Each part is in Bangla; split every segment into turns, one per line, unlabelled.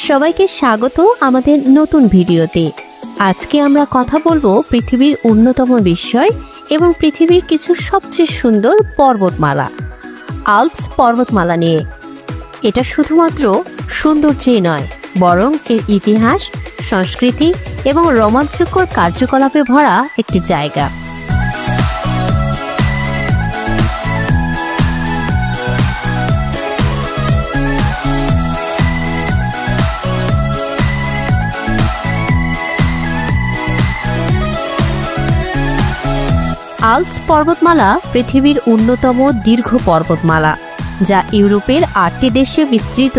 সবাইকে স্বাগত আমাদের নতুন ভিডিওতে। আজকে আমরা কথা বলবো পৃথিবীর অন্যতম বিস্ময় এবং পৃথিবীর কিছু সবচেয়ে সুন্দর পর্বতমালা আল্পস পর্বতমালা নিয়ে। এটা শুধুমাত্র সৌন্দর্যই নয়, বরং এর ইতিহাস, সংস্কৃতি এবং রোমাঞ্চকর কার্যকলাপে ভরা একটি জায়গা। আল্পস পর্বতমালা পৃথিবীর অন্যতম দীর্ঘ পর্বতমালা, যা ইউরোপের 8টি দেশে বিস্তৃত।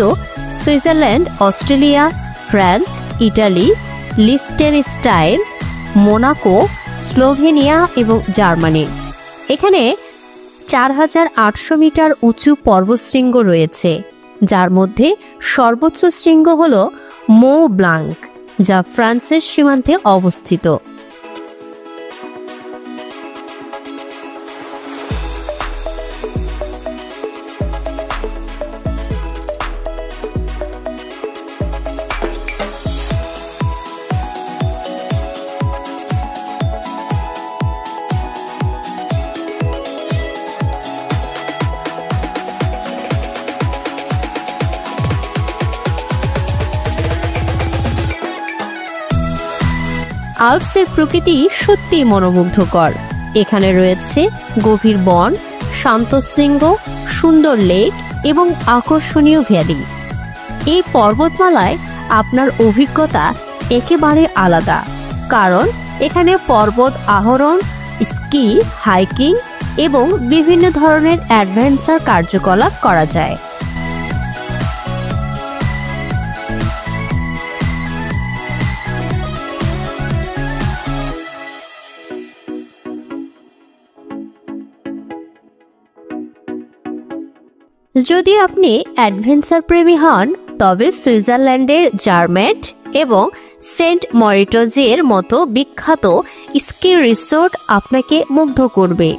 সুইজারল্যান্ড, অস্ট্রেলিয়া, ফ্রান্স, ইটালি, লিechtenstein, মোনাকো, স্লোভেনিয়া এবং জার্মানি। এখানে 4800 মিটার উঁচু পর্বতশৃঙ্গ রয়েছে, যার মধ্যে সর্বোচ্চ শৃঙ্গ হল মো ব্লাঙ্ক, যা ফ্রান্সের সীমান্তে অবস্থিত। আল্পসের প্রকৃতি সত্যিই মনোমুগ্ধকর। এখানে রয়েছে গভীর বন, শান্ত শৃঙ্গ, সুন্দর লেক এবং আকর্ষণীয় ভ্যালি। এই পর্বতমালায় আপনার অভিজ্ঞতা একেবারে আলাদা, কারণ এখানে পর্বত আরোহণ, স্কি, হাইকিং এবং বিভিন্ন ধরনের অ্যাডভেঞ্চার কার্যকলাপ করা যায়। যদি আপনি অ্যাডভেঞ্চার প্রেমী হন, তবে সুইজারল্যান্ডের জারমেট এবং সেন্ট মরিটজের মতো বিখ্যাত স্কি রিসোর্ট আপনাকে মুগ্ধ করবে।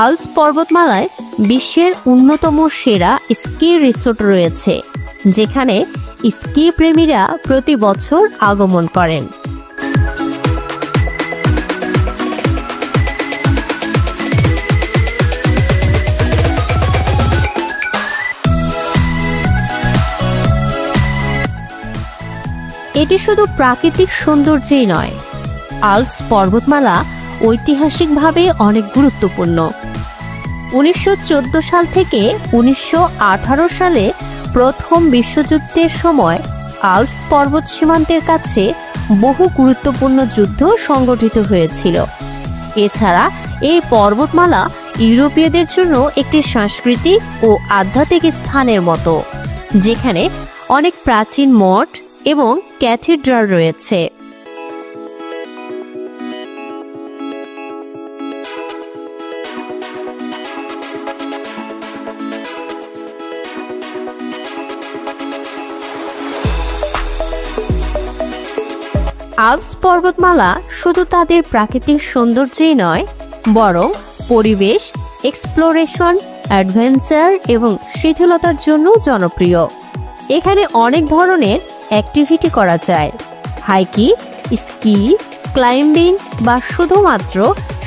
আল্পস পর্বতমালায় বিশ্বের অন্যতম সেরা স্কি রিসোর্ট রয়েছে, যেখানে স্কি প্রেমীরা প্রতি বছর আগমন করেন। এটি শুধু প্রাকৃতিক সৌন্দর্যই নয়, আল্পস পর্বতমালা ঐতিহাসিকভাবে অনেক গুরুত্বপূর্ণ। 1914 সাল থেকে 1918 সালে প্রথম বিশ্বযুদ্ধের সময় আল্পস পর্বত সীমান্তের কাছে বহু গুরুত্বপূর্ণ যুদ্ধ সংগঠিত হয়েছিল। এছাড়া এই পর্বতমালা ইউরোপীয়দের জন্য একটি সাংস্কৃতিক ও আধ্যাত্মিক স্থানের মতো, যেখানে অনেক প্রাচীন মঠ এবং ক্যাথিড্রাল রয়েছে। আল্পস পর্বতমালা শুধু তাদের প্রাকৃতিক সৌন্দর্যই নয়, বরং পরিবেশ, এক্সপ্লোরেশন, অ্যাডভেঞ্চার এবং শিথিলতার জন্য জনপ্রিয়। এখানে অনেক ধরনের অ্যাক্টিভিটি করা যায়: হাইকিং, স্কি, ক্লাইম্বিং বা শুধুমাত্র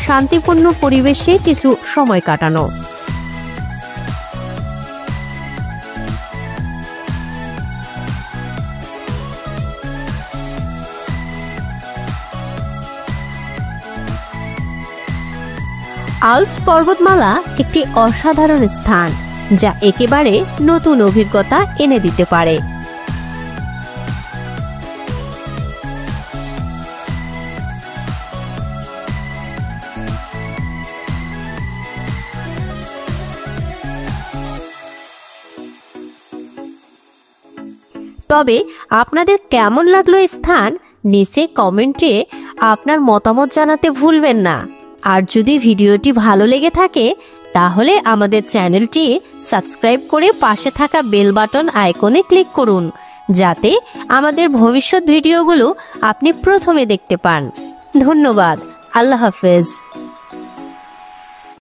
শান্তিপূর্ণ পরিবেশে কিছু সময় কাটানো। আল্পস পর্বতমালা একটি অসাধারণ স্থান, যা একেবারে নতুন অভিজ্ঞতা এনে দিতে পারে। তবে আপনাদের কেমন লাগলো এই স্থান, নিচে কমেন্টে আপনার মতামত জানাতে ভুলবেন না। আর যদি ভিডিওটি ভালো লেগে থাকে, তাহলে আমাদের চ্যানেলটি সাবস্ক্রাইব করে পাশে থাকা বেল বাটন আইকনে ক্লিক করুন, যাতে আমাদের ভবিষ্যৎ ভিডিওগুলো আপনি প্রথমে দেখতে পান। ধন্যবাদ। আল্লাহ হাফেজ।